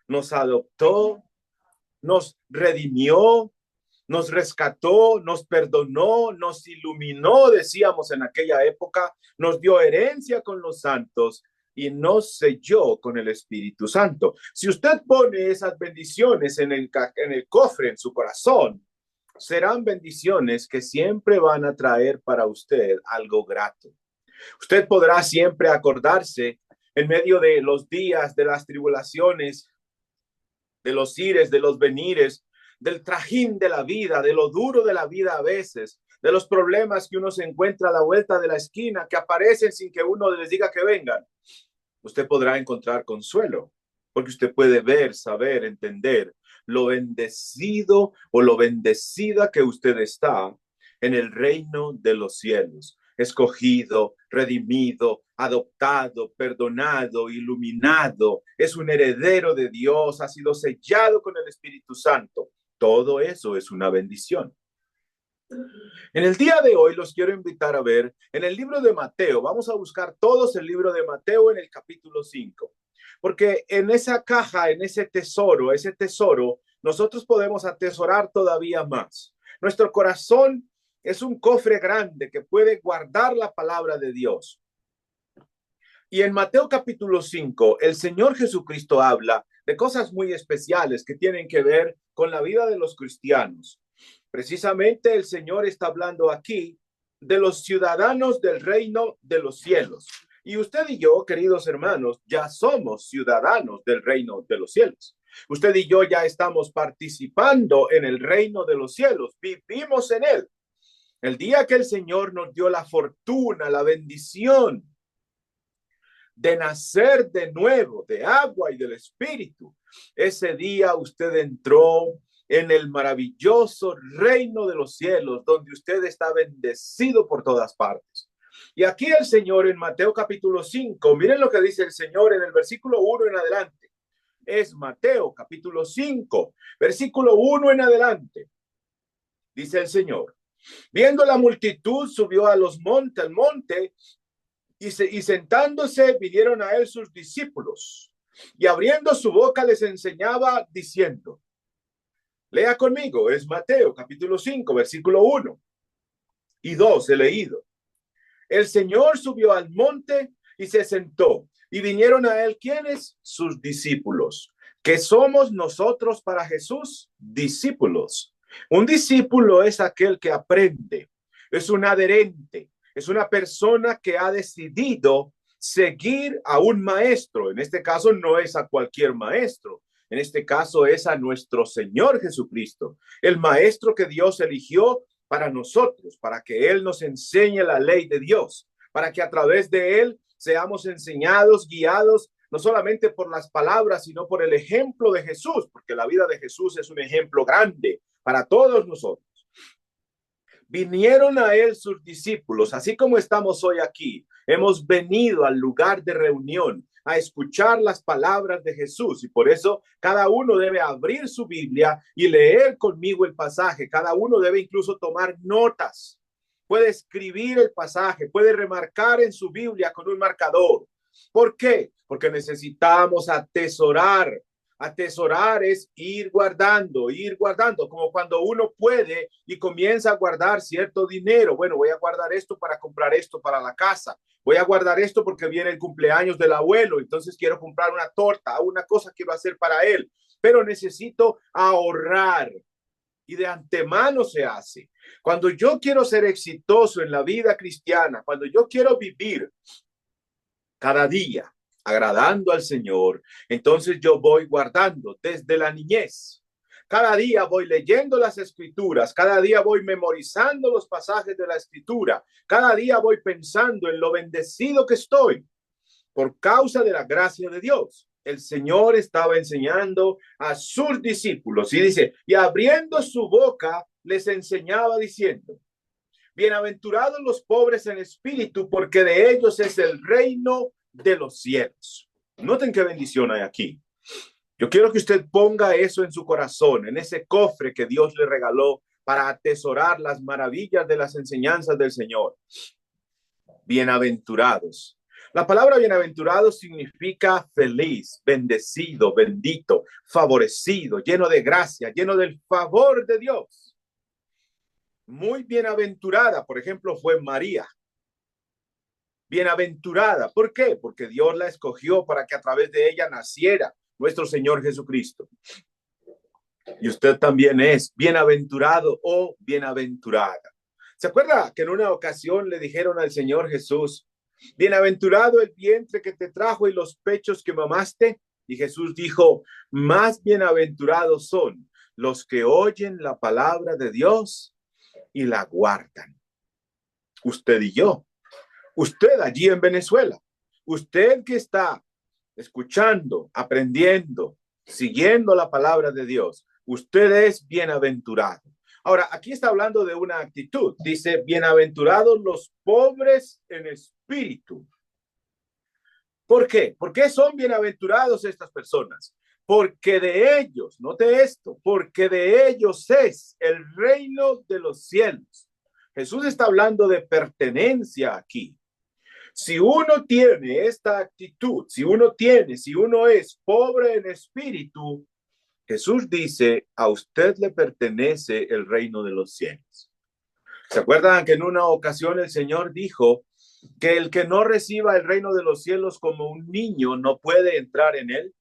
nos adoptó, nos redimió, nos rescató, nos perdonó, nos iluminó, decíamos en aquella época, nos dio herencia con los santos y nos selló con el Espíritu Santo. Si usted pone esas bendiciones en el cofre, en su corazón, serán bendiciones que siempre van a traer para usted algo grato. Usted podrá siempre acordarse en medio de los días, de las tribulaciones, de los ires, de los venires, del trajín de la vida, de lo duro de la vida a veces, de los problemas que uno se encuentra a la vuelta de la esquina, que aparecen sin que uno les diga que vengan. Usted podrá encontrar consuelo, porque usted puede ver, saber, entender lo bendecido o lo bendecida que usted está en el reino de los cielos, escogido, redimido, adoptado, perdonado, iluminado, es un heredero de Dios, ha sido sellado con el Espíritu Santo. Todo eso es una bendición. En el día de hoy los quiero invitar a ver en el libro de Mateo. Vamos a buscar todos el libro de Mateo en el capítulo 5, porque en esa caja, en ese tesoro, nosotros podemos atesorar todavía más. Nuestro corazón es un cofre grande que puede guardar la palabra de Dios. Y en Mateo capítulo 5, el Señor Jesucristo habla de cosas muy especiales que tienen que ver con la vida de los cristianos. Precisamente el Señor está hablando aquí de los ciudadanos del reino de los cielos. Y usted y yo, queridos hermanos, ya somos ciudadanos del reino de los cielos. Usted y yo ya estamos participando en el reino de los cielos, vivimos en él. El día que el Señor nos dio la fortuna, la bendición de nacer de nuevo, de agua y del Espíritu, ese día usted entró en el maravilloso reino de los cielos, donde usted está bendecido por todas partes. Y aquí el Señor en Mateo capítulo 5, miren lo que dice el Señor en el versículo 1 en adelante. Es Mateo capítulo 5, versículo 1 en adelante. Dice el Señor, viendo la multitud, subió a los montes, al monte, y sentándose vinieron a él sus discípulos, y abriendo su boca les enseñaba diciendo, lea conmigo, es Mateo capítulo 5, versículo 1 y 2, he leído. El Señor subió al monte y se sentó, y vinieron a él, ¿quiénes? Sus discípulos. ¿Qué somos nosotros para Jesús? Discípulos. Un discípulo es aquel que aprende, es un adherente, es una persona que ha decidido seguir a un maestro. En este caso no es a cualquier maestro. En este caso es a nuestro Señor Jesucristo, el maestro que Dios eligió para nosotros, para que Él nos enseñe la ley de Dios, para que a través de Él seamos enseñados, guiados, no solamente por las palabras, sino por el ejemplo de Jesús, porque la vida de Jesús es un ejemplo grande para todos nosotros. Vinieron a él sus discípulos, así como estamos hoy aquí. Hemos venido al lugar de reunión a escuchar las palabras de Jesús, y por eso cada uno debe abrir su Biblia y leer conmigo el pasaje. Cada uno debe incluso tomar notas. Puede escribir el pasaje, puede remarcar en su Biblia con un marcador. ¿Por qué? Porque necesitamos atesorar. Atesorar es ir guardando, como cuando uno puede y comienza a guardar cierto dinero. Bueno, voy a guardar esto para comprar esto para la casa. Voy a guardar esto porque viene el cumpleaños del abuelo, entonces quiero comprar una torta, una cosa quiero hacer para él, pero necesito ahorrar. Y de antemano se hace. Cuando yo quiero ser exitoso en la vida cristiana, cuando yo quiero vivir cada día agradando al Señor, entonces yo voy guardando desde la niñez. Cada día voy leyendo las escrituras, cada día voy memorizando los pasajes de la escritura, cada día voy pensando en lo bendecido que estoy por causa de la gracia de Dios. El Señor estaba enseñando a sus discípulos y dice, y abriendo su boca les enseñaba diciendo, bienaventurados los pobres en espíritu, porque de ellos es el reino de los cielos. Noten qué bendición hay aquí. Yo quiero que usted ponga eso en su corazón, en ese cofre que Dios le regaló para atesorar las maravillas de las enseñanzas del Señor. Bienaventurados. La palabra bienaventurado significa feliz, bendecido, bendito, favorecido, lleno de gracia, lleno del favor de Dios. Muy bienaventurada, por ejemplo, fue María. Bienaventurada, ¿por qué? Porque Dios la escogió para que a través de ella naciera nuestro Señor Jesucristo. Y usted también es bienaventurado o bienaventurada. ¿Se acuerda que en una ocasión le dijeron al Señor Jesús, bienaventurado el vientre que te trajo y los pechos que mamaste? Y Jesús dijo, más bienaventurados son los que oyen la palabra de Dios y la guardan. Usted y yo, usted allí en Venezuela, usted que está escuchando, aprendiendo, siguiendo la palabra de Dios, usted es bienaventurado. Ahora, aquí está hablando de una actitud. Dice, bienaventurados los pobres en espíritu. ¿Por qué? ¿Por qué son bienaventurados estas personas? Porque de ellos, note esto, porque de ellos es el reino de los cielos. Jesús está hablando de pertenencia aquí. Si uno tiene esta actitud, si uno es pobre en espíritu, Jesús dice, a usted le pertenece el reino de los cielos. ¿Se acuerdan que en una ocasión el Señor dijo que el que no reciba el reino de los cielos como un niño no puede entrar en él?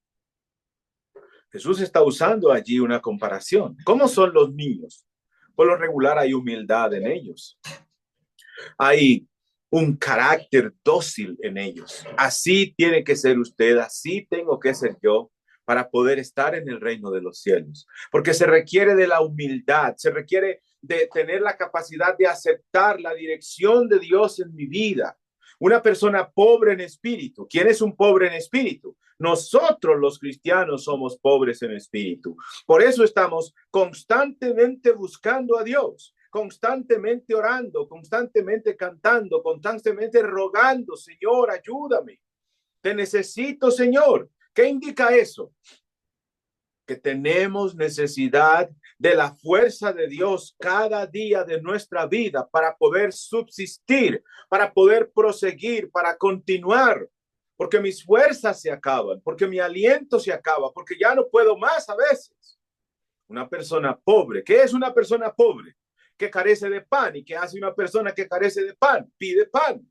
Jesús está usando allí una comparación. ¿Cómo son los niños? Por lo regular hay humildad en ellos. Hay un carácter dócil en ellos. Así tiene que ser usted, así tengo que ser yo para poder estar en el reino de los cielos. Porque se requiere de la humildad, se requiere de tener la capacidad de aceptar la dirección de Dios en mi vida. Una persona pobre en espíritu. ¿Quién es un pobre en espíritu? Nosotros los cristianos somos pobres en espíritu. Por eso estamos constantemente buscando a Dios, constantemente orando, constantemente cantando, constantemente rogando, Señor, ayúdame. Te necesito, Señor. ¿Qué indica eso? Que tenemos necesidad de la fuerza de Dios cada día de nuestra vida para poder subsistir, para poder proseguir, para continuar, porque mis fuerzas se acaban, porque mi aliento se acaba, porque ya no puedo más a veces. Una persona pobre, ¿qué es una persona pobre? Que carece de pan. ¿Y qué hace una persona que carece de pan? Pide pan.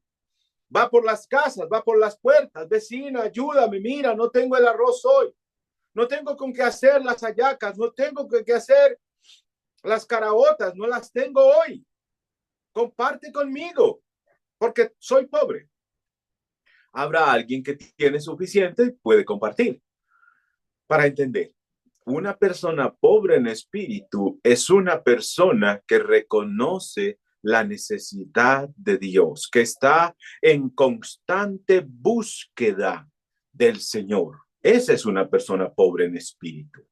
Va por las casas, va por las puertas, vecina, ayúdame, mira, no tengo el arroz hoy. No tengo con qué hacer las hallacas, no tengo con qué hacer las caraotas, no las tengo hoy. Comparte conmigo, porque soy pobre. Habrá alguien que tiene suficiente y puede compartir. Para entender, una persona pobre en espíritu es una persona que reconoce la necesidad de Dios, que está en constante búsqueda del Señor. Esa es una persona pobre en espíritu.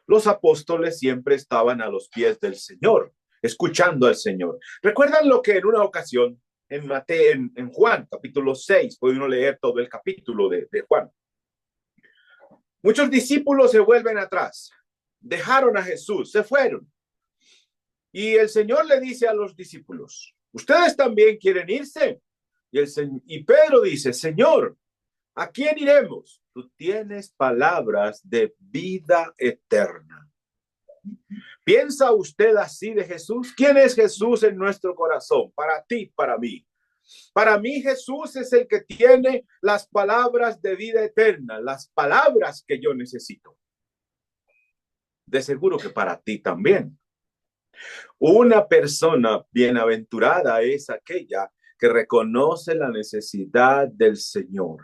Los apóstoles siempre estaban a los pies del Señor, escuchando al Señor. ¿Recuerdan lo que en una ocasión en Juan, capítulo 6, puede uno leer todo el capítulo de Juan? Muchos discípulos se vuelven atrás, dejaron a Jesús, se fueron. Y el Señor le dice a los discípulos, ¿ustedes también quieren irse? Y Pedro dice, Señor, ¿a quién iremos? Tú tienes palabras de vida eterna. ¿Piensa usted así de Jesús? ¿Quién es Jesús en nuestro corazón? Para ti, para mí. Para mí Jesús es el que tiene las palabras de vida eterna, las palabras que yo necesito. De seguro que para ti también. Una persona bienaventurada es aquella que reconoce la necesidad del Señor.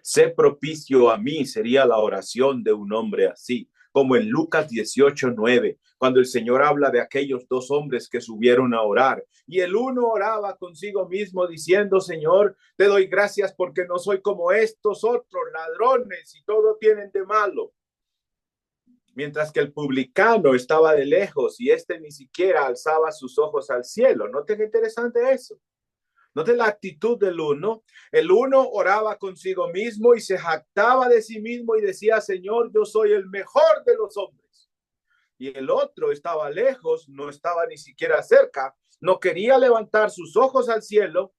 Sé propicio a mí, sería la oración de un hombre así, como en Lucas 18:9, cuando el Señor habla de aquellos dos hombres que subieron a orar, y el uno oraba consigo mismo diciendo, Señor, te doy gracias porque no soy como estos otros ladrones y todo tienen de malo. Mientras que el publicano estaba de lejos y este ni siquiera alzaba sus ojos al cielo. ¿No te es interesante eso? Note la actitud del uno. El uno oraba consigo mismo y se jactaba de sí mismo y decía, Señor, yo soy el mejor de los hombres. Y el otro estaba lejos, no estaba ni siquiera cerca, no quería levantar sus ojos al cielo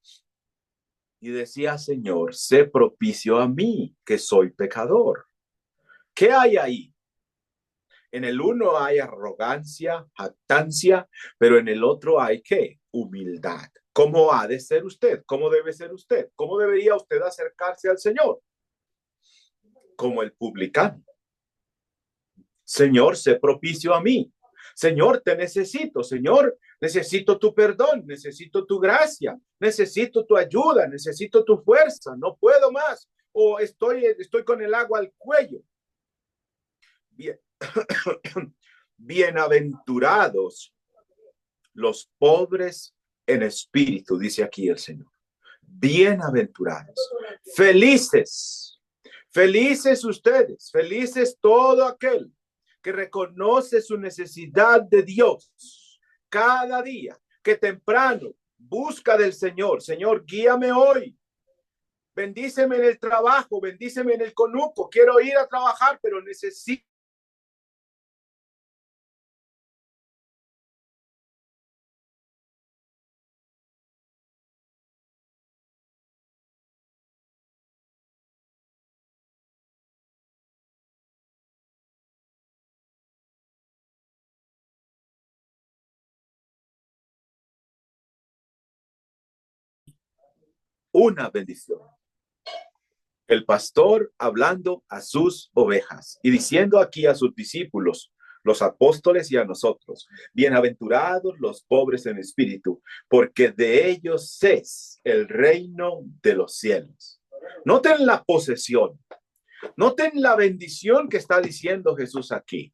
y decía, Señor, sé propicio a mí, que soy pecador. ¿Qué hay ahí? En el uno hay arrogancia, jactancia, pero en el otro hay ¿qué? Humildad. ¿Cómo ha de ser usted? ¿Cómo debe ser usted? ¿Cómo debería usted acercarse al Señor? Como el publicano. Señor, sé propicio a mí. Señor, te necesito. Señor, necesito tu perdón, necesito tu gracia, necesito tu ayuda, necesito tu fuerza. No puedo más. O estoy con el agua al cuello. Bien. Bienaventurados los pobres en espíritu, dice aquí el Señor. Bienaventurados. Felices. Felices ustedes. Felices todo aquel que reconoce su necesidad de Dios cada día, que temprano busca del Señor. Señor, guíame hoy. Bendíceme en el trabajo, bendíceme en el conuco. Quiero ir a trabajar, pero necesito una bendición. El pastor hablando a sus ovejas y diciendo aquí a sus discípulos, los apóstoles y a nosotros, bienaventurados los pobres en espíritu, porque de ellos es el reino de los cielos. Noten la posesión, noten la bendición que está diciendo Jesús aquí.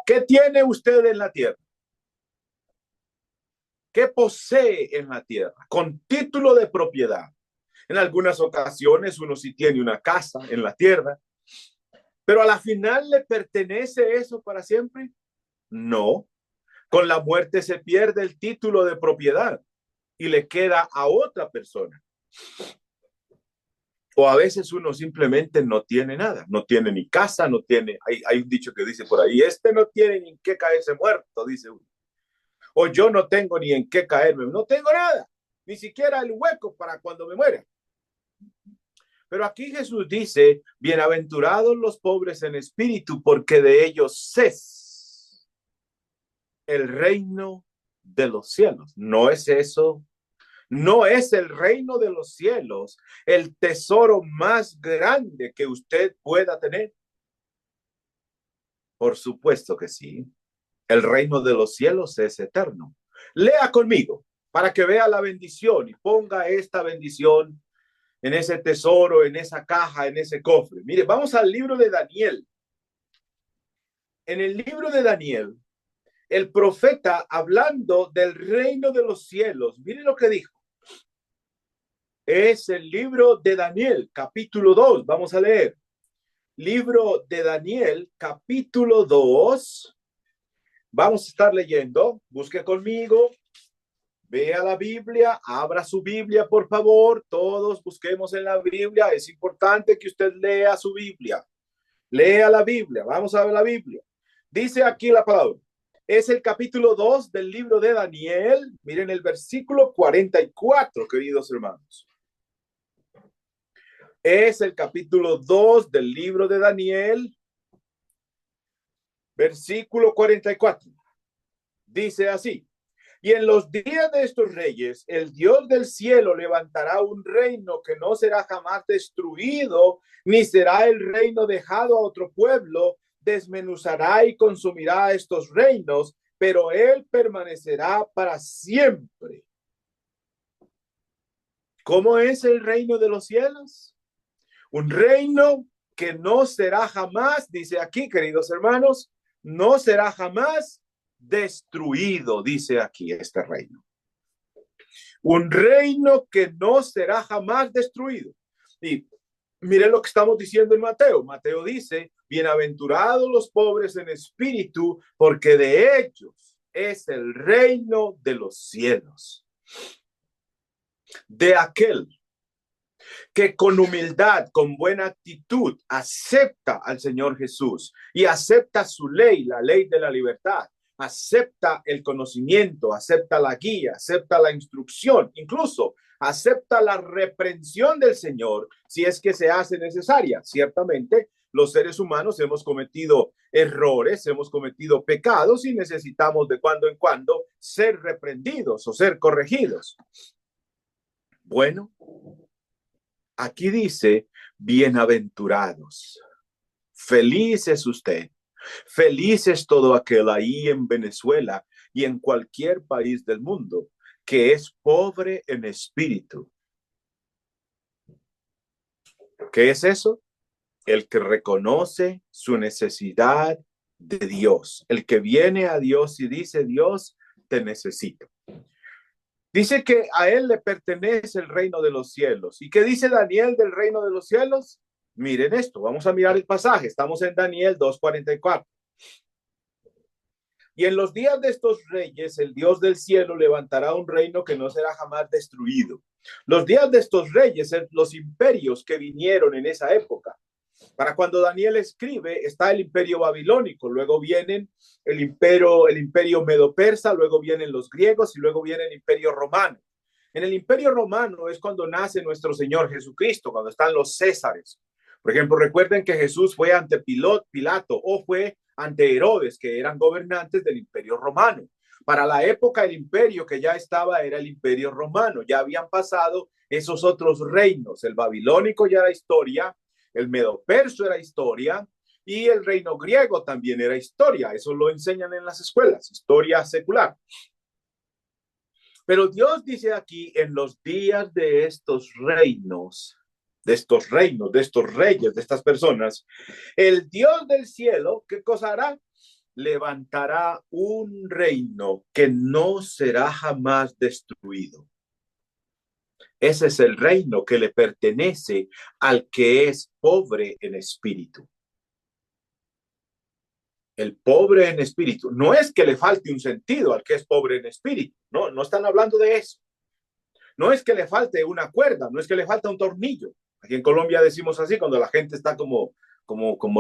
¿Qué tiene usted en la tierra? ¿Qué posee en la tierra? Con título de propiedad. En algunas ocasiones uno sí tiene una casa en la tierra, pero a la final le pertenece eso para siempre. No, con la muerte se pierde el título de propiedad y le queda a otra persona. O a veces uno simplemente no tiene nada, no tiene ni casa, no tiene, hay un dicho que dice por ahí, este no tiene ni en qué caerse muerto, dice uno. O yo no tengo ni en qué caerme, no tengo nada, ni siquiera el hueco para cuando me muera. Pero aquí Jesús dice, bienaventurados los pobres en espíritu, porque de ellos es el reino de los cielos. ¿No es eso? ¿No es el reino de los cielos el tesoro más grande que usted pueda tener? Por supuesto que sí. El reino de los cielos es eterno. Lea conmigo para que vea la bendición y ponga esta bendición en ese tesoro, en esa caja, en ese cofre. Mire, vamos al libro de Daniel. En el libro de Daniel, el profeta hablando del reino de los cielos, mire lo que dijo. Es el libro de Daniel, capítulo 2. Vamos a leer. Libro de Daniel, capítulo 2. Vamos a estar leyendo. Busque conmigo. Vea la Biblia, abra su Biblia, por favor. Todos busquemos en la Biblia. Es importante que usted lea su Biblia. Lea la Biblia. Vamos a ver la Biblia. Dice aquí la palabra. Es el capítulo 2 del libro de Daniel. Miren el versículo 44, queridos hermanos. Es el capítulo 2 del libro de Daniel, versículo 44. Dice así: y en los días de estos reyes, el Dios del cielo levantará un reino que no será jamás destruido, ni será el reino dejado a otro pueblo. Desmenuzará y consumirá estos reinos, pero él permanecerá para siempre. ¿Cómo es el reino de los cielos? Un reino que no será jamás, dice aquí, queridos hermanos, no será jamás destruido, dice aquí este reino. Un reino que no será jamás destruido. Y miren lo que estamos diciendo en Mateo. Mateo dice, bienaventurados los pobres en espíritu, porque de ellos es el reino de los cielos. De aquel que con humildad, con buena actitud, acepta al Señor Jesús y acepta su ley, la ley de la libertad, acepta el conocimiento, acepta la guía, acepta la instrucción, incluso acepta la reprensión del Señor si es que se hace necesaria. Ciertamente, los seres humanos hemos cometido errores, hemos cometido pecados y necesitamos de cuando en cuando ser reprendidos o ser corregidos. Bueno, aquí dice, bienaventurados, feliz es usted, feliz es todo aquel ahí en Venezuela y en cualquier país del mundo que es pobre en espíritu. ¿Qué es eso? El que reconoce su necesidad de Dios, el que viene a Dios y dice, Dios, te necesito. Dice que a él le pertenece el reino de los cielos. ¿Y qué dice Daniel del reino de los cielos? Miren esto, vamos a mirar el pasaje. Estamos en Daniel 2:44. Y en los días de estos reyes, el Dios del cielo levantará un reino que no será jamás destruido. Los días de estos reyes, los imperios que vinieron en esa época. Para cuando Daniel escribe, está el imperio babilónico, luego vienen el imperio medo-persa, luego vienen los griegos y luego viene el imperio romano. En el imperio romano es cuando nace nuestro Señor Jesucristo, cuando están los césares. Por ejemplo, recuerden que Jesús fue ante Pilato o fue ante Herodes, que eran gobernantes del imperio romano. Para la época, el imperio que ya estaba era el imperio romano. Ya habían pasado esos otros reinos. El babilónico ya era historia, el medo-perso era historia y el reino griego también era historia. Eso lo enseñan en las escuelas, historia secular. Pero Dios dice aquí, en los días de estos reinos, de estos reyes, de estas personas, el Dios del cielo, ¿qué cosa hará? Levantará un reino que no será jamás destruido. Ese es el reino que le pertenece al que es pobre en espíritu. El pobre en espíritu. No es que le falte un sentido al que es pobre en espíritu. No, no están hablando de eso. No es que le falte una cuerda, no es que le falta un tornillo. Aquí en Colombia decimos así cuando la gente está como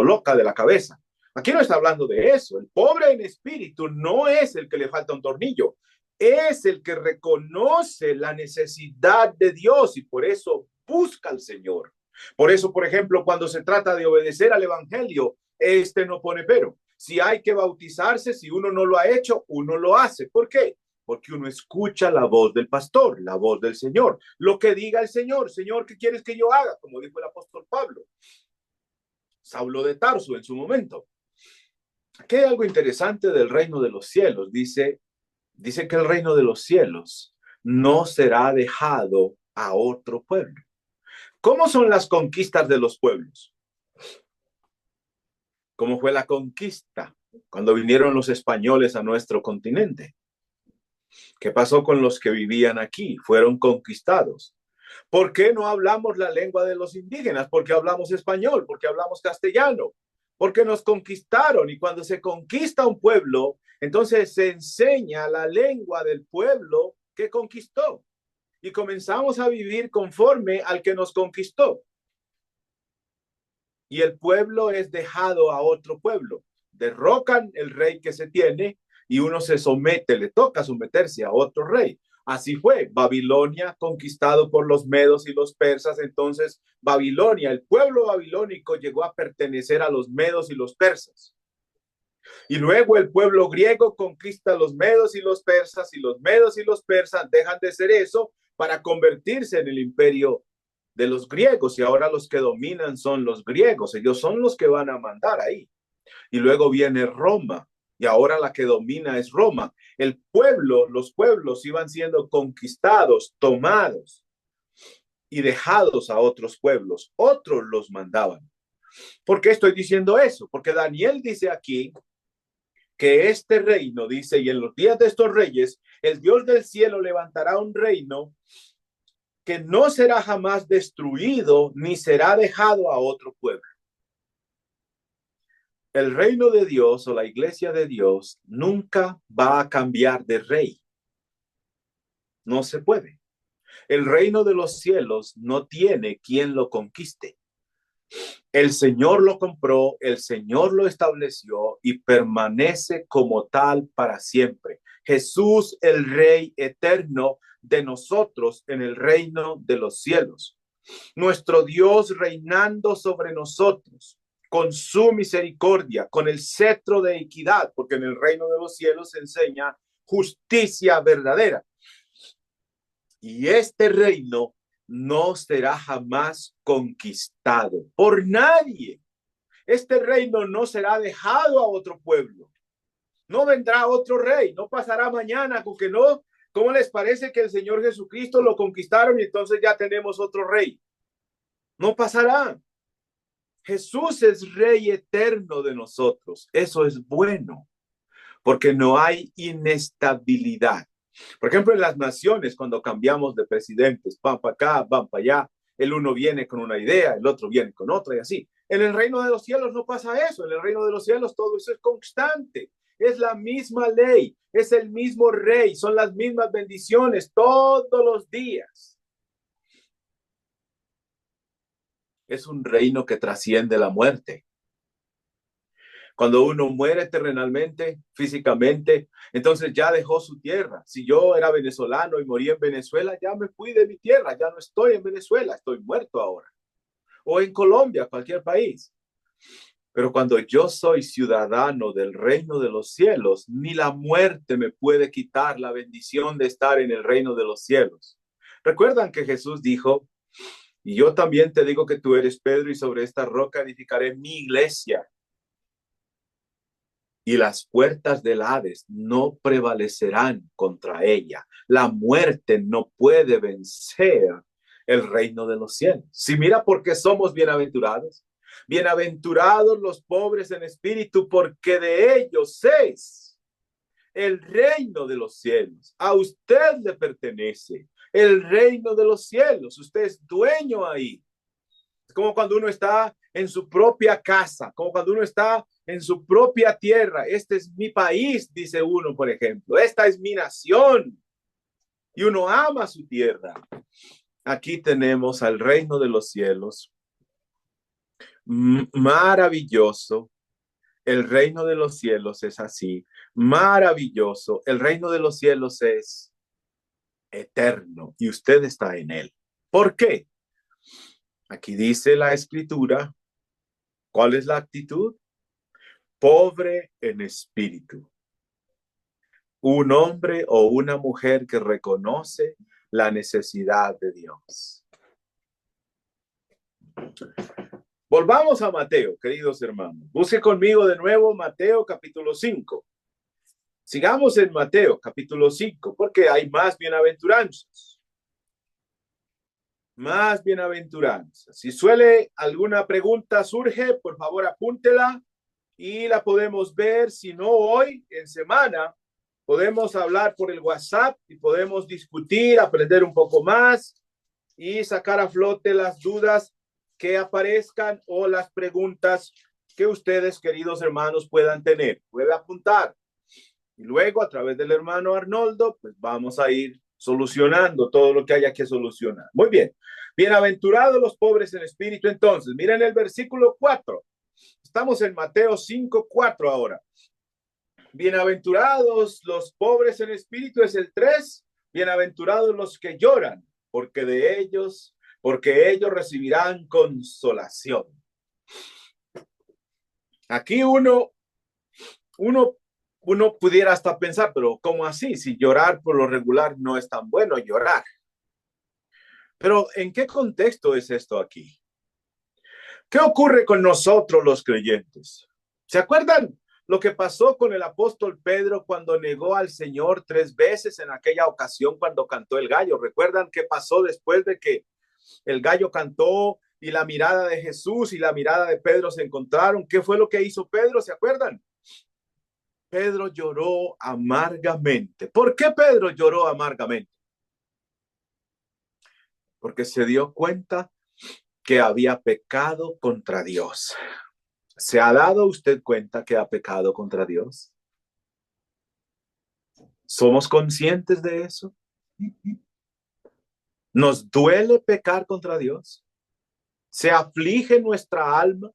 loca de la cabeza. Aquí no está hablando de eso. El pobre en espíritu no es el que le falta un tornillo. Es el que reconoce la necesidad de Dios y por eso busca al Señor. Por eso, por ejemplo, cuando se trata de obedecer al evangelio, no pone pero. Si hay que bautizarse, si uno no lo ha hecho, uno lo hace. ¿Por qué? Porque uno escucha la voz del pastor, la voz del Señor. Lo que diga el Señor, Señor, ¿qué quieres que yo haga? Como dijo el apóstol Pablo, Saulo de Tarso en su momento. Aquí hay algo interesante del reino de los cielos. Dice que el reino de los cielos no será dejado a otro pueblo. ¿Cómo son las conquistas de los pueblos? ¿Cómo fue la conquista cuando vinieron los españoles a nuestro continente? ¿Qué pasó con los que vivían aquí? Fueron conquistados. ¿Por qué no hablamos la lengua de los indígenas? Porque hablamos español, porque hablamos castellano, porque nos conquistaron y cuando se conquista un pueblo, entonces se enseña la lengua del pueblo que conquistó y comenzamos a vivir conforme al que nos conquistó. Y el pueblo es dejado a otro pueblo. Derrocan el rey que se tiene y uno se somete, le toca someterse a otro rey. Así fue, Babilonia conquistado por los medos y los persas, entonces Babilonia, el pueblo babilónico llegó a pertenecer a los medos y los persas. Y luego el pueblo griego conquista a los medos y los persas, y los medos y los persas dejan de ser eso para convertirse en el imperio de los griegos, y ahora los que dominan son los griegos, ellos son los que van a mandar ahí. Y luego viene Roma, y ahora la que domina es Roma. Los pueblos iban siendo conquistados, tomados y dejados a otros pueblos. Otros los mandaban. ¿Por qué estoy diciendo eso? Porque Daniel dice aquí que este reino, dice, y en los días de estos reyes, el Dios del cielo levantará un reino que no será jamás destruido ni será dejado a otro pueblo. El reino de Dios o la iglesia de Dios nunca va a cambiar de rey. No se puede. El reino de los cielos no tiene quien lo conquiste. El Señor lo compró, el Señor lo estableció y permanece como tal para siempre. Jesús, el Rey eterno de nosotros en el reino de los cielos. Nuestro Dios reinando sobre nosotros con su misericordia, con el cetro de equidad, porque en el reino de los cielos se enseña justicia verdadera. Y este reino no será jamás conquistado por nadie. Este reino no será dejado a otro pueblo. No vendrá otro rey, no pasará mañana con que no. ¿Cómo les parece que el Señor Jesucristo lo conquistaron y entonces ya tenemos otro rey? No pasará. Jesús es rey eterno de nosotros. Eso es bueno, porque no hay inestabilidad. Por ejemplo, en las naciones, cuando cambiamos de presidentes, van para acá, van para allá, el uno viene con una idea, el otro viene con otra y así. En el reino de los cielos no pasa eso. En el reino de los cielos todo eso es constante. Es la misma ley, es el mismo rey, son las mismas bendiciones todos los días. Es un reino que trasciende la muerte. Cuando uno muere terrenalmente, físicamente, entonces ya dejó su tierra. Si yo era venezolano y morí en Venezuela, ya me fui de mi tierra, ya no estoy en Venezuela, estoy muerto ahora. O en Colombia, cualquier país. Pero cuando yo soy ciudadano del reino de los cielos, ni la muerte me puede quitar la bendición de estar en el reino de los cielos. ¿Recuerdan que Jesús dijo, y yo también te digo que tú eres Pedro y sobre esta roca edificaré mi iglesia? Y las puertas del Hades no prevalecerán contra ella. La muerte no puede vencer el reino de los cielos. Si mira por qué somos bienaventurados. Bienaventurados los pobres en espíritu, porque de ellos es el reino de los cielos. A usted le pertenece el reino de los cielos. Usted es dueño ahí. Es como cuando uno está en su propia casa, como cuando uno está en su propia tierra. Este es mi país, dice uno, por ejemplo. Esta es mi nación. Y uno ama su tierra. Aquí tenemos al reino de los cielos. Maravilloso. El reino de los cielos es así. Maravilloso. El reino de los cielos es eterno y usted está en él. ¿Por qué? Aquí dice la escritura. ¿Cuál es la actitud? Pobre en espíritu. Un hombre o una mujer que reconoce la necesidad de Dios. Volvamos a Mateo, queridos hermanos. Busque conmigo de nuevo Mateo capítulo 5. Sigamos en Mateo capítulo 5, porque hay más bienaventuranzas. Más bienaventuranzas. Si suele alguna pregunta surge, por favor apúntela y la podemos ver. Si no, hoy en semana podemos hablar por el WhatsApp y podemos discutir, aprender un poco más y sacar a flote las dudas que aparezcan o las preguntas que ustedes, queridos hermanos, puedan tener. Puede apuntar. Y luego, a través del hermano Arnoldo, pues vamos a ir solucionando todo lo que haya que solucionar. Muy bien. Bienaventurados los pobres en espíritu. Entonces, miren el versículo 4. Estamos en Mateo 5:4 ahora. Bienaventurados los pobres en espíritu es el 3. Bienaventurados los que lloran, porque ellos recibirán consolación. Aquí uno pudiera hasta pensar, pero ¿cómo así? Si llorar por lo regular no es tan bueno llorar. Pero ¿en qué contexto es esto aquí? ¿Qué ocurre con nosotros los creyentes? ¿Se acuerdan lo que pasó con el apóstol Pedro cuando negó al Señor 3 veces en aquella ocasión cuando cantó el gallo? ¿Recuerdan qué pasó después de que el gallo cantó y la mirada de Jesús y la mirada de Pedro se encontraron? ¿Qué fue lo que hizo Pedro? ¿Se acuerdan? Pedro lloró amargamente. ¿Por qué Pedro lloró amargamente? Porque se dio cuenta que había pecado contra Dios. ¿Se ha dado usted cuenta que ha pecado contra Dios? ¿Somos conscientes de eso? ¿Nos duele pecar contra Dios? ¿Se aflige nuestra alma?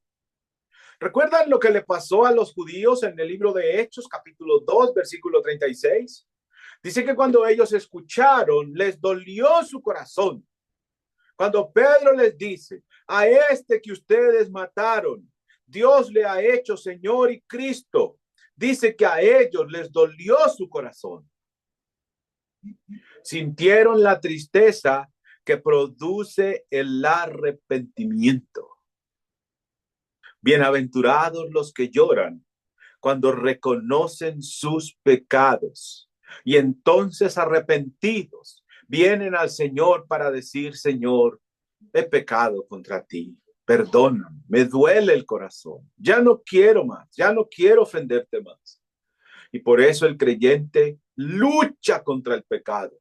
¿Recuerdan lo que le pasó a los judíos en el libro de Hechos, capítulo 2, versículo 36? Dice que cuando ellos escucharon, les dolió su corazón. Cuando Pedro les dice, a este que ustedes mataron, Dios le ha hecho Señor y Cristo. Dice que a ellos les dolió su corazón. Sintieron la tristeza que produce el arrepentimiento. Bienaventurados los que lloran cuando reconocen sus pecados y entonces arrepentidos vienen al Señor para decir, Señor, he pecado contra ti, perdóname, me duele el corazón, ya no quiero más, ya no quiero ofenderte más. Y por eso el creyente lucha contra el pecado.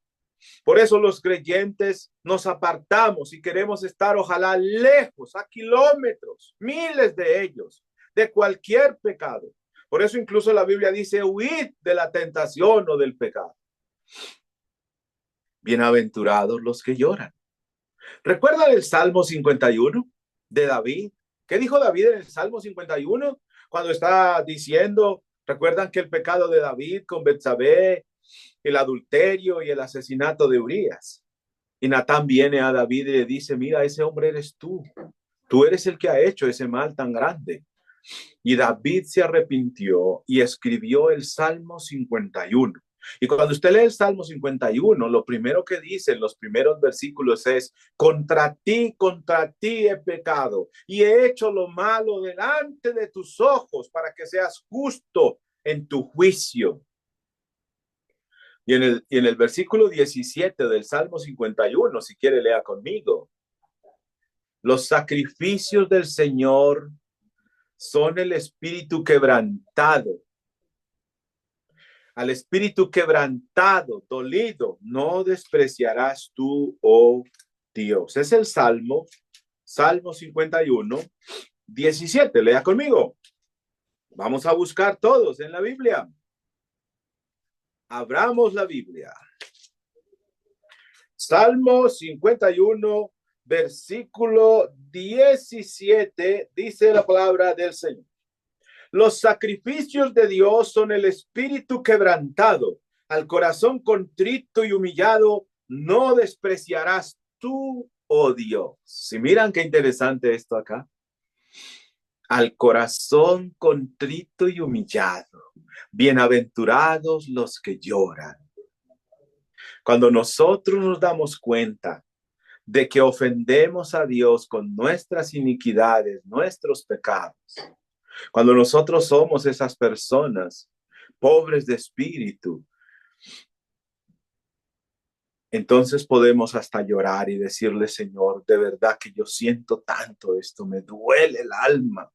Por eso los creyentes nos apartamos y queremos estar ojalá lejos, a kilómetros, miles de ellos, de cualquier pecado. Por eso incluso la Biblia dice, huid de la tentación o del pecado. Bienaventurados los que lloran. ¿Recuerdan el Salmo 51 de David? ¿Qué dijo David en el Salmo 51? Cuando está diciendo, recuerdan que el pecado de David con Betsabé, el adulterio y el asesinato de Urías. Y Natán viene a David y le dice, mira, ese hombre eres tú. Tú eres el que ha hecho ese mal tan grande. Y David se arrepintió y escribió el Salmo 51. Y cuando usted lee el Salmo 51, lo primero que dice en los primeros versículos es, contra ti he pecado y he hecho lo malo delante de tus ojos para que seas justo en tu juicio. Y en el versículo 17 del Salmo 51, si quiere lea conmigo, los sacrificios del Señor son el espíritu quebrantado. Al espíritu quebrantado, dolido, no despreciarás tú, oh Dios. Es el Salmo 51, 17. Lea conmigo. Vamos a buscar todos en la Biblia. Abramos la Biblia. Salmo 51, versículo 17, dice la palabra del Señor. Los sacrificios de Dios son el espíritu quebrantado, al corazón contrito y humillado, no despreciarás tú, oh Dios. Si miran qué interesante esto acá. Al corazón contrito y humillado, bienaventurados los que lloran. Cuando nosotros nos damos cuenta de que ofendemos a Dios con nuestras iniquidades, nuestros pecados, cuando nosotros somos esas personas pobres de espíritu, entonces podemos hasta llorar y decirle, Señor, de verdad que yo siento tanto esto, me duele el alma.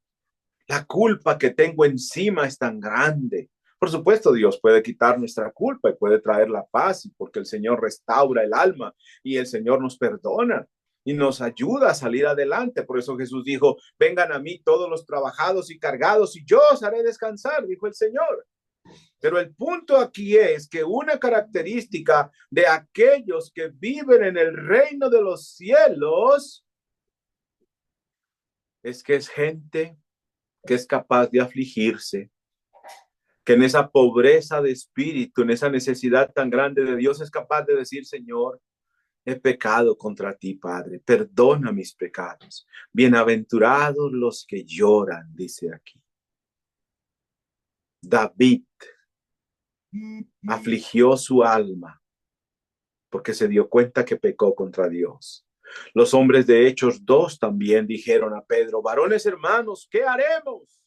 La culpa que tengo encima es tan grande. Por supuesto, Dios puede quitar nuestra culpa y puede traer la paz, porque el Señor restaura el alma y el Señor nos perdona y nos ayuda a salir adelante. Por eso Jesús dijo, vengan a mí todos los trabajados y cargados y yo os haré descansar, dijo el Señor. Pero el punto aquí es que una característica de aquellos que viven en el reino de los cielos es que es gente que es capaz de afligirse, que en esa pobreza de espíritu, en esa necesidad tan grande de Dios, es capaz de decir, Señor, he pecado contra ti, Padre, perdona mis pecados. Bienaventurados los que lloran, dice aquí. David afligió su alma porque se dio cuenta que pecó contra Dios. Los hombres de Hechos 2 también dijeron a Pedro, varones hermanos, ¿qué haremos?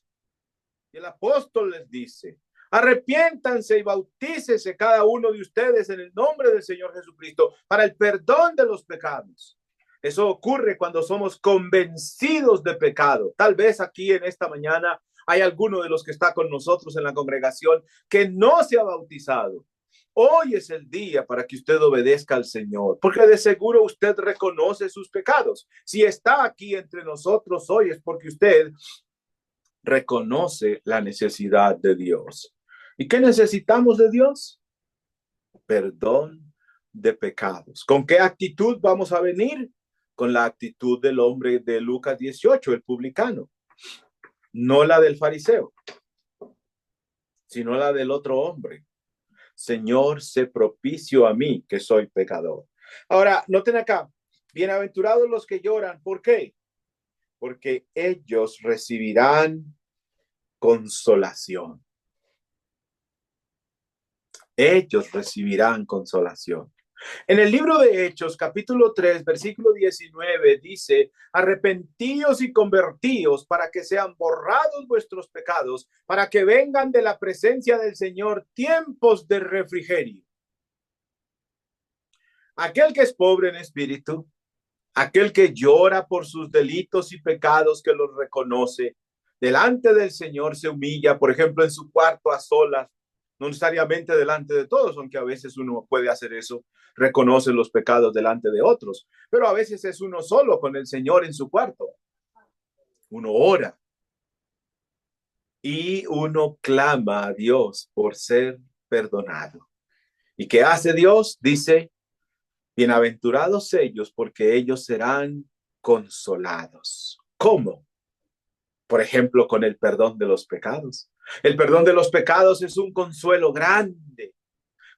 Y el apóstol les dice, arrepiéntanse y bautícese cada uno de ustedes en el nombre del Señor Jesucristo para el perdón de los pecados. Eso ocurre cuando somos convencidos de pecado. Tal vez aquí en esta mañana hay alguno de los que está con nosotros en la congregación que no se ha bautizado. Hoy es el día para que usted obedezca al Señor, porque de seguro usted reconoce sus pecados. Si está aquí entre nosotros hoy es porque usted reconoce la necesidad de Dios. ¿Y qué necesitamos de Dios? Perdón de pecados. ¿Con qué actitud vamos a venir? con la actitud del hombre de Lucas 18, el publicano, no la del fariseo, sino la del otro hombre. Señor, sé propicio a mí, que soy pecador. Ahora, noten acá, bienaventurados los que lloran. ¿Por qué? Porque ellos recibirán consolación. Ellos recibirán consolación. En el libro de Hechos, capítulo 3, versículo 19, dice, arrepentíos y convertíos para que sean borrados vuestros pecados, para que vengan de la presencia del Señor tiempos de refrigerio. Aquel que es pobre en espíritu, aquel que llora por sus delitos y pecados, que los reconoce, delante del Señor se humilla, por ejemplo, en su cuarto a solas, no necesariamente delante de todos, aunque a veces uno puede hacer eso, reconoce los pecados delante de otros, pero a veces es uno solo con el Señor en su cuarto. Uno ora y uno clama a Dios por ser perdonado. ¿Y qué hace Dios? Dice, bienaventurados ellos, porque ellos serán consolados. ¿Cómo? Por ejemplo, con el perdón de los pecados. El perdón de los pecados es un consuelo grande.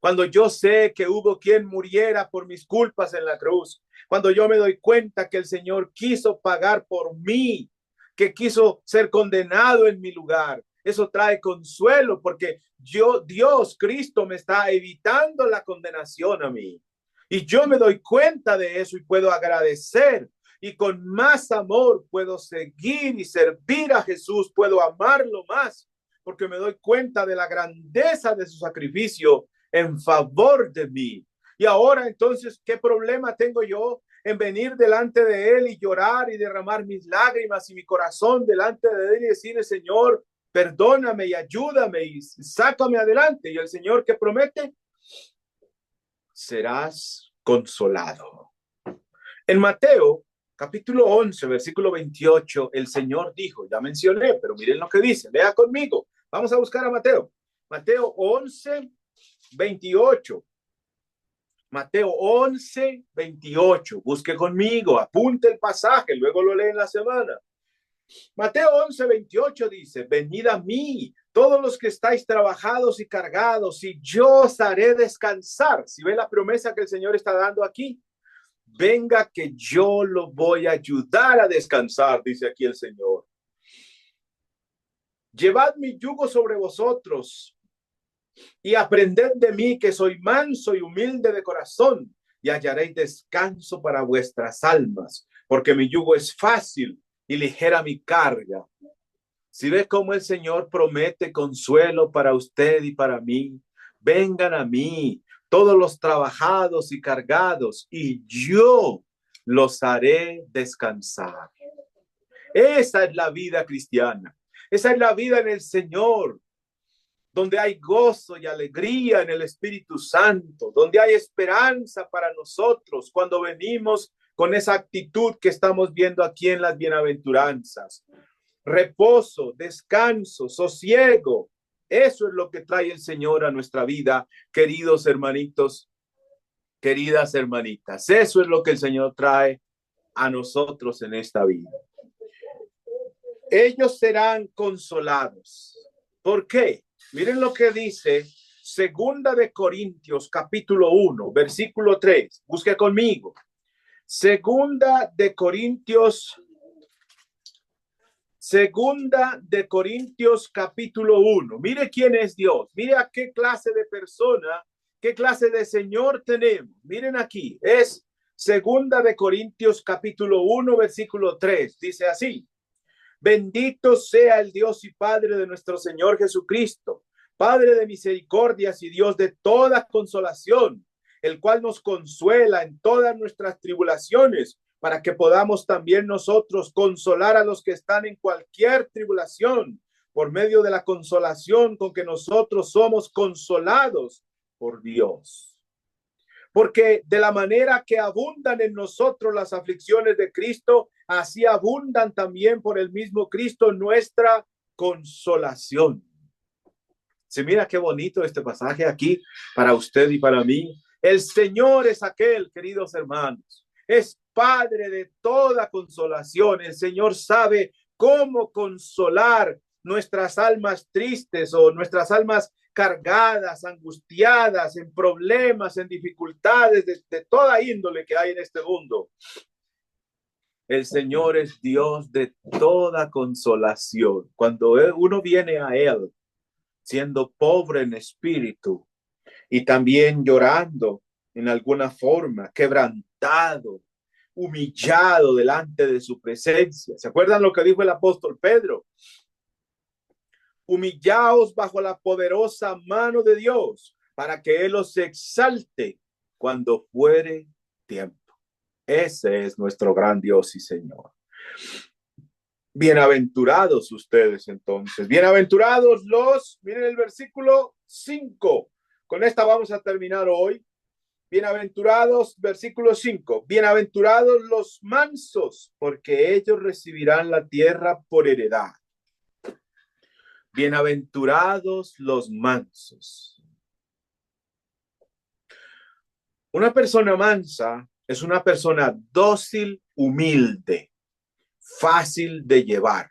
Cuando yo sé que hubo quien muriera por mis culpas en la cruz, cuando yo me doy cuenta que el Señor quiso pagar por mí, que quiso ser condenado en mi lugar, eso trae consuelo porque Dios, Cristo, me está evitando la condenación a mí. Y yo me doy cuenta de eso y puedo agradecer. Y con más amor puedo seguir y servir a Jesús, puedo amarlo más, porque me doy cuenta de la grandeza de su sacrificio en favor de mí. Y ahora entonces, ¿qué problema tengo yo en venir delante de Él y llorar y derramar mis lágrimas y mi corazón delante de Él y decirle, Señor, perdóname y ayúdame y sácame adelante? Y el Señor, que promete, serás consolado. En Mateo, capítulo 11, versículo 28, el Señor dijo, ya mencioné, pero miren lo que dice, lea conmigo. Vamos a buscar a Mateo. Mateo 11, 28. Mateo 11, 28. Busque conmigo, apunte el pasaje, luego lo lee en la semana. Mateo 11, 28 dice, venid a mí, todos los que estáis trabajados y cargados, y yo os haré descansar. Si ve la promesa que el Señor está dando aquí, venga que yo lo voy a ayudar a descansar, dice aquí el Señor. Llevad mi yugo sobre vosotros y aprended de mí, que soy manso y humilde de corazón, y hallaréis descanso para vuestras almas, porque mi yugo es fácil y ligera mi carga. Si ves cómo el Señor promete consuelo para usted y para mí, vengan a mí todos los trabajados y cargados, y yo los haré descansar. Esa es la vida cristiana. Esa es la vida en el Señor, donde hay gozo y alegría en el Espíritu Santo, donde hay esperanza para nosotros cuando venimos con esa actitud que estamos viendo aquí en las bienaventuranzas. Reposo, descanso, sosiego. Eso es lo que trae el Señor a nuestra vida, queridos hermanitos, queridas hermanitas. Eso es lo que el Señor trae a nosotros en esta vida. Ellos serán consolados. ¿Por qué? Miren lo que dice Segunda de Corintios, capítulo 1, versículo 3. Busque conmigo. Segunda de Corintios, capítulo 1. Mire quién es Dios. Mire a qué clase de persona, qué clase de Señor tenemos. Miren aquí. Es Segunda de Corintios, capítulo 1, versículo 3. Dice así. Bendito sea el Dios y Padre de nuestro Señor Jesucristo, Padre de misericordias y Dios de toda consolación, el cual nos consuela en todas nuestras tribulaciones, para que podamos también nosotros consolar a los que están en cualquier tribulación, por medio de la consolación con que nosotros somos consolados por Dios. Porque de la manera que abundan en nosotros las aflicciones de Cristo, así abundan también por el mismo Cristo nuestra consolación. Se mira qué bonito este pasaje aquí para usted y para mí. El Señor es aquel, queridos hermanos, es Padre de toda consolación. El Señor sabe cómo consolar nuestras almas tristes o nuestras almas cargadas, angustiadas, en problemas, en dificultades de toda índole que hay en este mundo. El Señor es Dios de toda consolación. Cuando uno viene a Él, siendo pobre en espíritu y también llorando en alguna forma, quebrantado, humillado delante de su presencia. ¿Se acuerdan lo que dijo el apóstol Pedro? Humillaos bajo la poderosa mano de Dios para que Él os exalte cuando fuere tiempo. Ese es nuestro gran Dios y Señor. Bienaventurados ustedes entonces. Bienaventurados miren el versículo 5. Con esta vamos a terminar hoy. Bienaventurados, versículo 5. Bienaventurados los mansos, porque ellos recibirán la tierra por heredad. Bienaventurados los mansos. Una persona mansa es una persona dócil, humilde, fácil de llevar.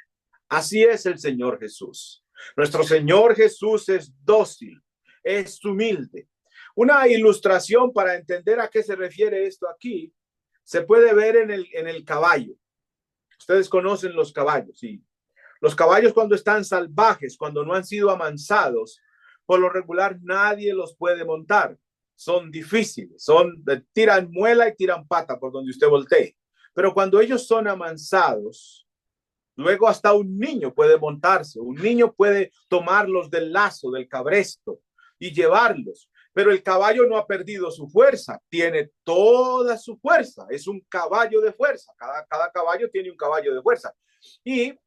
Así es el Señor Jesús. Nuestro Señor Jesús es dócil, es humilde. Una ilustración para entender a qué se refiere esto aquí se puede ver en el caballo. Ustedes conocen los caballos, sí. Los caballos cuando están salvajes, cuando no han sido amansados, por lo regular nadie los puede montar. Son difíciles, tiran muela y tiran pata por donde usted voltee. Pero cuando ellos son amansados, luego hasta un niño puede montarse, un niño puede tomarlos del lazo, del cabresto y llevarlos. Pero el caballo no ha perdido su fuerza, tiene toda su fuerza, es un caballo de fuerza, cada caballo tiene un caballo de fuerza. Y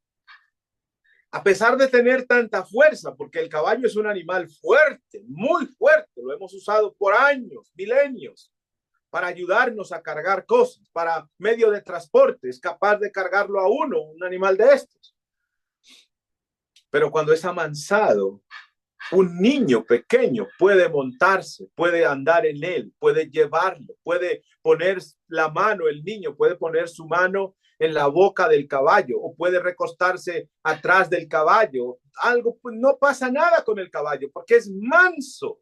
a pesar de tener tanta fuerza, porque el caballo es un animal fuerte, muy fuerte, lo hemos usado por años, milenios, para ayudarnos a cargar cosas, para medio de transporte, es capaz de cargarlo a uno, un animal de estos. Pero cuando es amansado, un niño pequeño puede montarse, puede andar en él, puede llevarlo, puede poner la mano, el niño puede poner su mano en la boca del caballo o puede recostarse atrás del caballo. Algo, pues no pasa nada con el caballo porque es manso.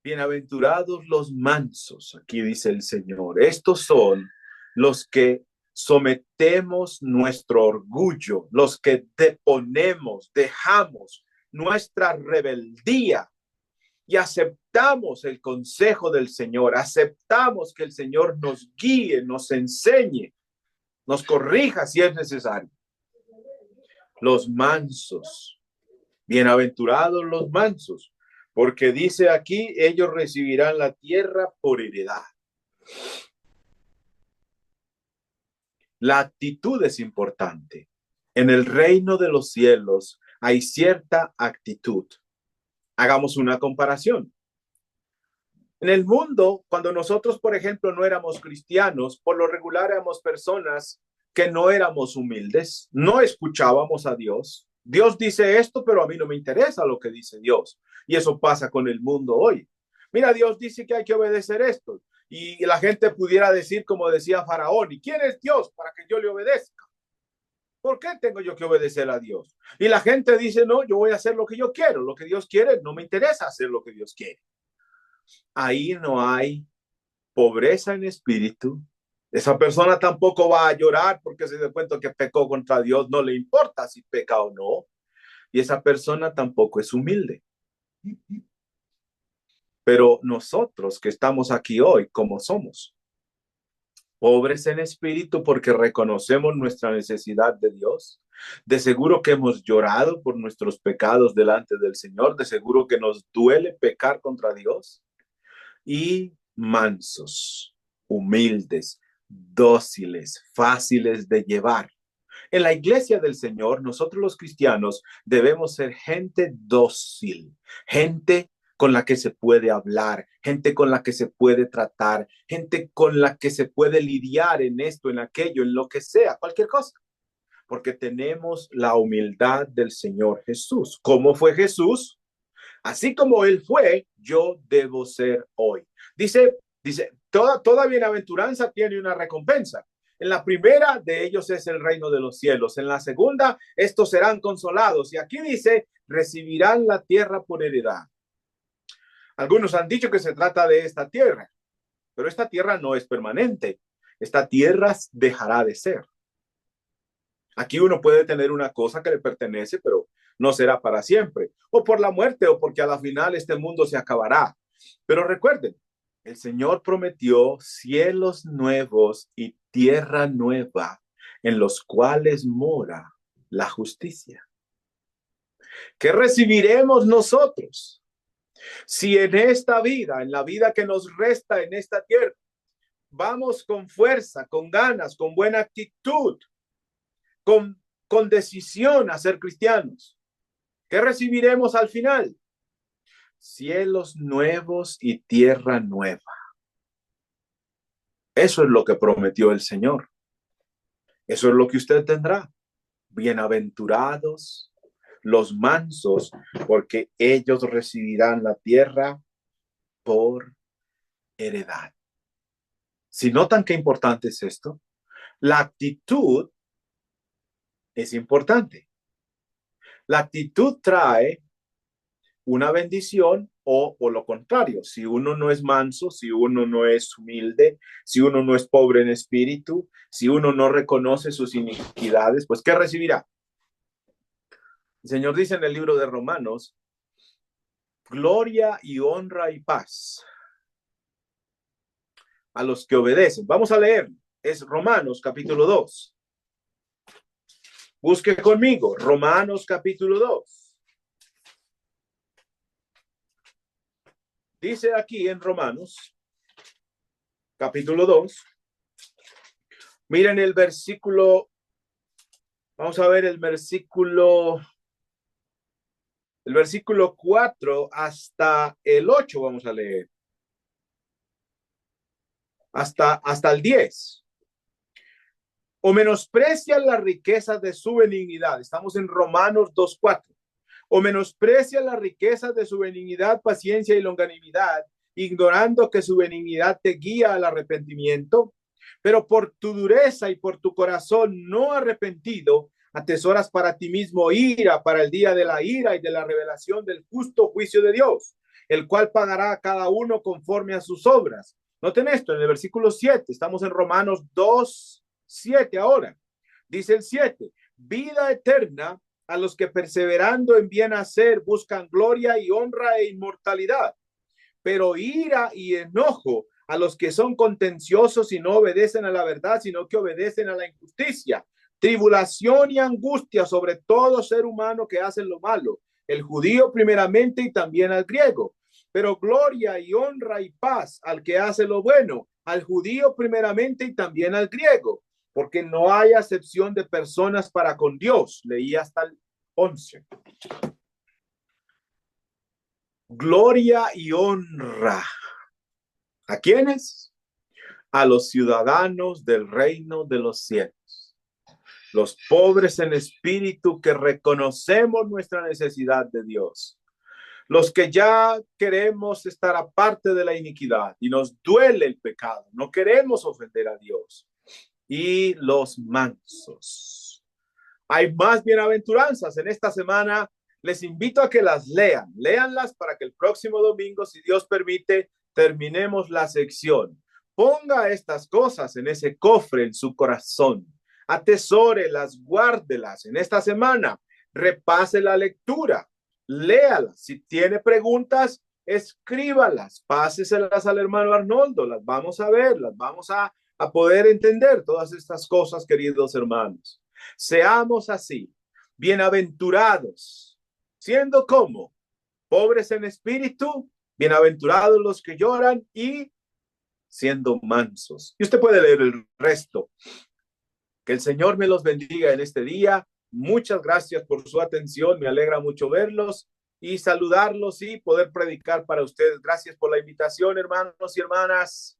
Bienaventurados los mansos, aquí dice el Señor. Estos son los que sometemos nuestro orgullo, los que deponemos, dejamos nuestra rebeldía y aceptamos el consejo del Señor, aceptamos que el Señor nos guíe, nos enseñe, nos corrija si es necesario. Los mansos, bienaventurados los mansos, porque dice aquí, ellos recibirán la tierra por heredad. La actitud es importante. En el reino de los cielos hay cierta actitud. Hagamos una comparación. En el mundo, cuando nosotros, por ejemplo, no éramos cristianos, por lo regular éramos personas que no éramos humildes, no escuchábamos a Dios. Dios dice esto, pero a mí no me interesa lo que dice Dios. Y eso pasa con el mundo hoy. Mira, Dios dice que hay que obedecer esto. Y la gente pudiera decir, como decía Faraón, ¿y quién es Dios para que yo le obedezca? ¿Por qué tengo yo que obedecer a Dios? Y la gente dice, no, yo voy a hacer lo que yo quiero. Lo que Dios quiere, no me interesa hacer lo que Dios quiere. Ahí no hay pobreza en espíritu. Esa persona tampoco va a llorar porque se da cuenta que pecó contra Dios. No le importa si peca o no. Y esa persona tampoco es humilde. Pero nosotros que estamos aquí hoy, ¿cómo somos? Pobres en espíritu porque reconocemos nuestra necesidad de Dios. De seguro que hemos llorado por nuestros pecados delante del Señor. De seguro que nos duele pecar contra Dios. Y mansos, humildes, dóciles, fáciles de llevar. En la iglesia del Señor, nosotros los cristianos debemos ser gente dócil, gente con la que se puede hablar, gente con la que se puede tratar, gente con la que se puede lidiar en esto, en aquello, en lo que sea, cualquier cosa. Porque tenemos la humildad del Señor Jesús. ¿Cómo fue Jesús? Así como Él fue, yo debo ser hoy. Dice toda bienaventuranza tiene una recompensa. En la primera de ellos es el reino de los cielos. En la segunda, estos serán consolados. Y aquí dice, recibirán la tierra por heredad. Algunos han dicho que se trata de esta tierra, pero esta tierra no es permanente. Esta tierra dejará de ser. Aquí uno puede tener una cosa que le pertenece, pero no será para siempre. O por la muerte, o porque a la final este mundo se acabará. Pero recuerden, el Señor prometió cielos nuevos y tierra nueva en los cuales mora la justicia. ¿Qué recibiremos nosotros? Si en esta vida, en la vida que nos resta en esta tierra, vamos con fuerza, con ganas, con buena actitud, con decisión a ser cristianos, ¿qué recibiremos al final? Cielos nuevos y tierra nueva. Eso es lo que prometió el Señor. Eso es lo que usted tendrá. Bienaventurados los mansos, porque ellos recibirán la tierra por heredad. Si notan qué importante es esto, la actitud es importante. La actitud trae una bendición o lo contrario. Si uno no es manso, si uno no es humilde, si uno no es pobre en espíritu, si uno no reconoce sus iniquidades, pues ¿qué recibirá? El Señor dice en el libro de Romanos, gloria y honra y paz a los que obedecen. Vamos a leer. Es Romanos capítulo 2. Busque conmigo. Romanos capítulo 2. Dice aquí en Romanos capítulo 2. Miren el versículo. Vamos a ver el versículo 4 hasta el 8 vamos a leer. Hasta el 10. O menosprecian la riqueza de su benignidad. Estamos en Romanos 2:4. O menosprecian la riqueza de su benignidad, paciencia y longanimidad, ignorando que su benignidad te guía al arrepentimiento. Pero por tu dureza y por tu corazón no arrepentido, atesoras para ti mismo ira para el día de la ira y de la revelación del justo juicio de Dios, el cual pagará a cada uno conforme a sus obras. Noten esto en el versículo 7, estamos en Romanos 2:7 ahora. Dice el 7, vida eterna a los que perseverando en bien hacer buscan gloria y honra e inmortalidad, pero ira y enojo a los que son contenciosos y no obedecen a la verdad, sino que obedecen a la injusticia. Tribulación y angustia sobre todo ser humano que hace lo malo, el judío primeramente y también al griego. Pero gloria y honra y paz al que hace lo bueno, al judío primeramente y también al griego, porque no hay acepción de personas para con Dios. Leí hasta el 11. Gloria y honra. ¿A quiénes? A los ciudadanos del reino de los cielos. Los pobres en espíritu que reconocemos nuestra necesidad de Dios. Los que ya queremos estar aparte de la iniquidad y nos duele el pecado. No queremos ofender a Dios. Y los mansos. Hay más bienaventuranzas en esta semana. Les invito a que las lean. Léanlas para que el próximo domingo, si Dios permite, terminemos la sección. Ponga estas cosas en ese cofre en su corazón. Atesórelas, guárdelas en esta semana. Repase la lectura. Léalas. Si tiene preguntas, escríbalas. Páseselas al hermano Arnoldo. Las vamos a ver, las vamos a poder entender todas estas cosas, queridos hermanos. Seamos así, bienaventurados, siendo como pobres en espíritu, bienaventurados los que lloran y siendo mansos. Y usted puede leer el resto. Que el Señor me los bendiga en este día. Muchas gracias por su atención. Me alegra mucho verlos y saludarlos y poder predicar para ustedes. Gracias por la invitación, hermanos y hermanas.